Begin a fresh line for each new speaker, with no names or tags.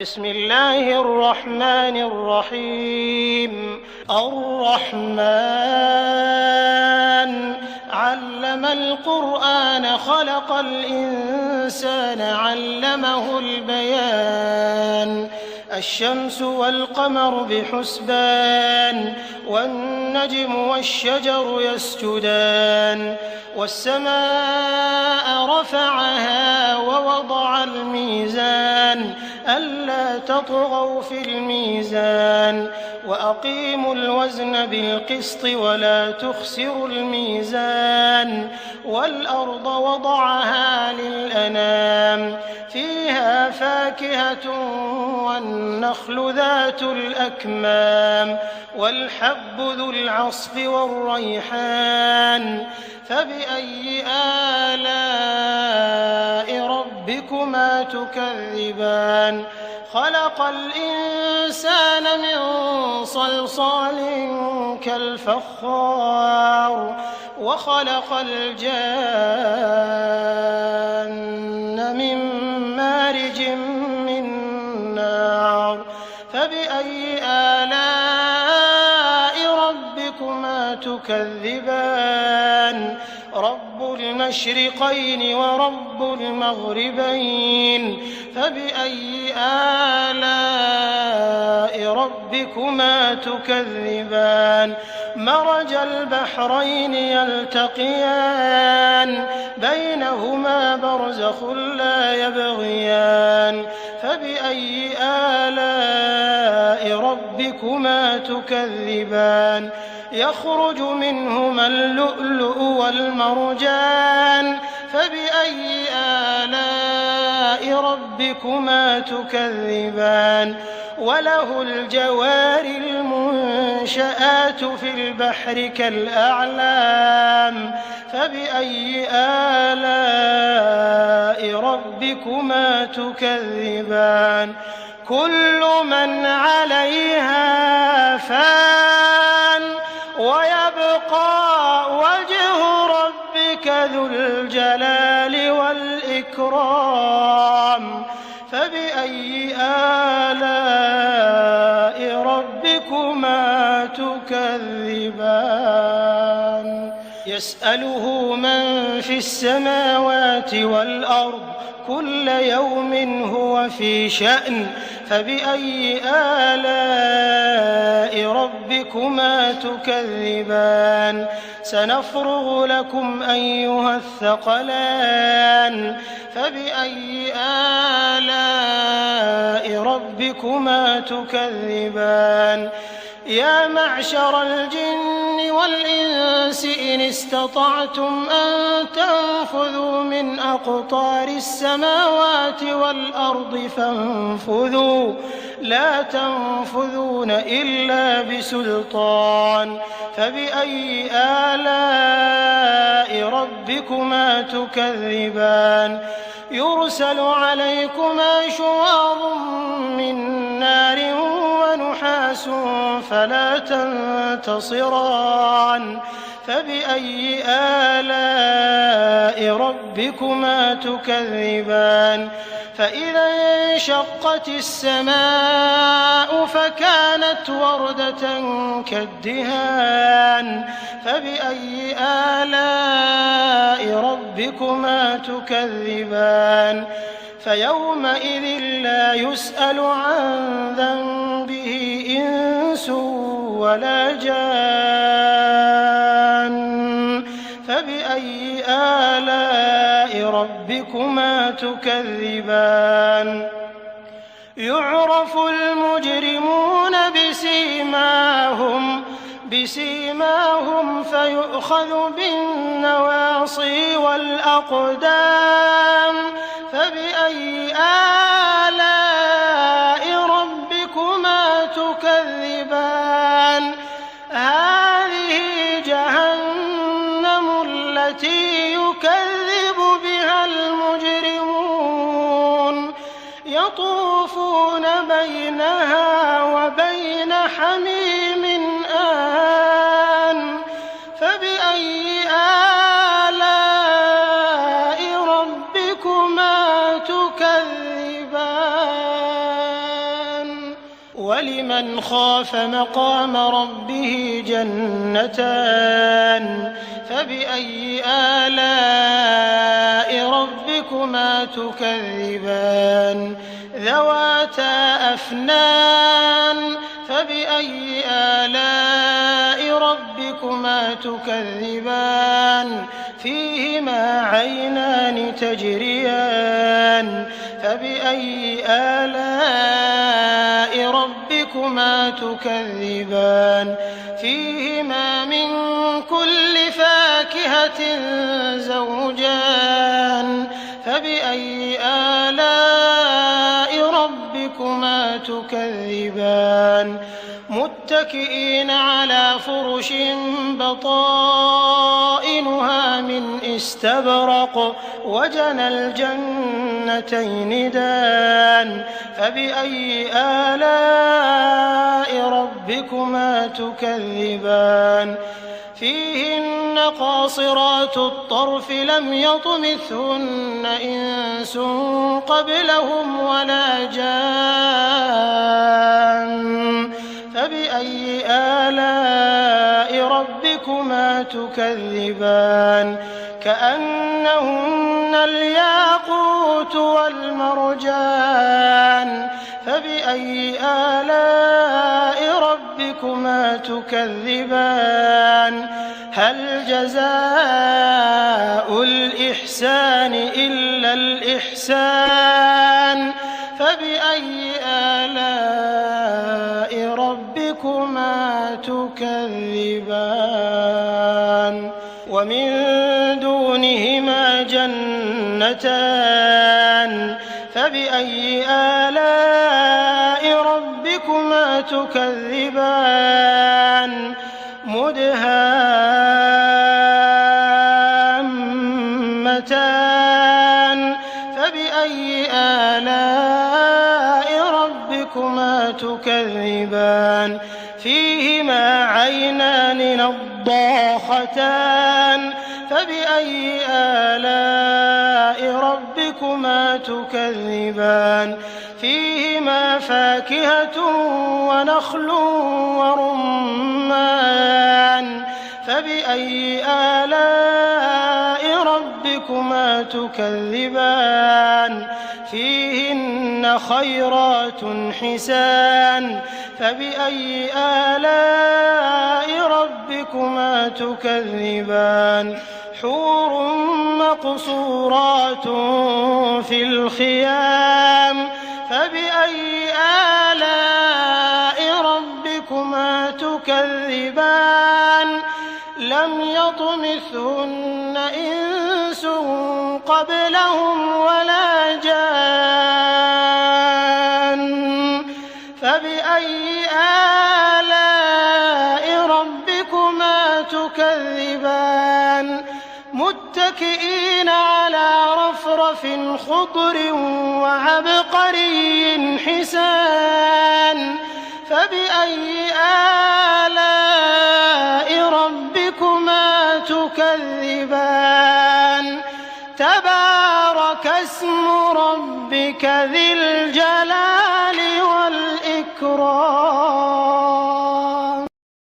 بسم الله الرحمن الرحيم. الرحمن علم القرآن خلق الإنسان علمه البيان. الشمس والقمر بحسبان والنجم والشجر يسجدان والسماء رفعها ووضع الميزان ألا تطغوا في الميزان وأقيموا الوزن بالقسط ولا تخسروا الميزان والأرض وضعها للأنام فيها فاكهة والنخل ذات الأكمام والحب ذو العصف والريحان فبأي آلاء ربكما تكذبان. خلق الإنسان من صلصال كالفخار وخلق الجان من مارج من نار فبأي آلاء ربكما تكذبان. رب المشرقين ورب المغربين فبأي آلاء ربكما تكذبان. مرج البحرين يلتقيان بينهما برزخ لا يبغيان فبأي آلاء ربكما تكذبان. يخرج منهما اللؤلؤ والمرجان فبأي آلاء ربكما تكذبان. وله الجوار المنشآت في البحر كالأعلام فبأي آلاء ربكما تكذبان. كل من عليها فان ويبقى وجه ربك ذو الجلال والإكرام فبأي آلاء ربكما تكذبان. يسأله من في السماوات والأرض كل يوم هو في شأن فبأي آلاء ربكما تكذبان. سنفرغ لكم أيها الثقلان فبأي آلاء ربكما تكذبان. يا معشر الجن والإنس إن استطعتم أن تنفذوا من أقطار السماوات والأرض فانفذوا لا تنفذون إلا بسلطان فبأي آلاء ربكما تكذبان. يرسل عليكما شواظ من نار ونحاس فلا تنتصران فبأي آلاء ربكما تكذبان. فإذا انشقت السماء فكانت وردة كالدهان فبأي آلاء ربكما تكذبان. فيومئذ لا يسأل عن ذنبه إنس ولا جان فبأي آلاء ربكما تكذبان. يعرف المجرمون بسيماهم فيؤخذ بالنواصي والأقدام فبأي آلاء ربكما تكذبان. هذه جهنم التي يكذب بها المجرمون يطوفون بينها وبين حميم آن فبأي آلاء ربكما تكذبان. ولمن خاف مقام ربه جنتان فبأي آلاء ربكما تكذبان ذواتا أفنان فبأي آلاء ربكما تكذبان فيهما عينان تجريان فبأي آلاء ربكما تكذبان فيهما من كل فاكهة زوجان فبأي آلاء ربكما تكذبان متكئين على فرش بطائنها من استبرق وجنى الجنتين دان فبأي آلاء ربكما تكذبان فيهن قاصرات الطرف لم يطمثهن إنس قبلهم ولا جان فبأي آلاء ربكما تكذبان كأنهن الياقوت والمرجان فبأي آلاء ربكما تكذبان هل جزاء الإحسان إلا الإحسان فبأي آلاء ربكما تكذبان ومن دونهما جنتان فبأي آلاء ربكما تكذبان مدهامتان فبأي آلاء ربكما تكذبان فيهما عينان نضاختان فبأي آلاء ربكما تكذبان فيهما فاكهة ونخل ورمان فبأي آلاء ربكما تكذبان فيهن خيرات حسان فبأي آلاء ربكما تكذبان حور مقصورات في الخيام فبأي آلاء ربكما تكذبان لم يطمثهن إنس قبلهم ولا جان فبأي آلاء ربكما تكذبان متكئين على رفرف خضر وعبقري حسان فبأي آلاء ربكما تكذبان تبارك اسم ربك ذي الجلال والإكرام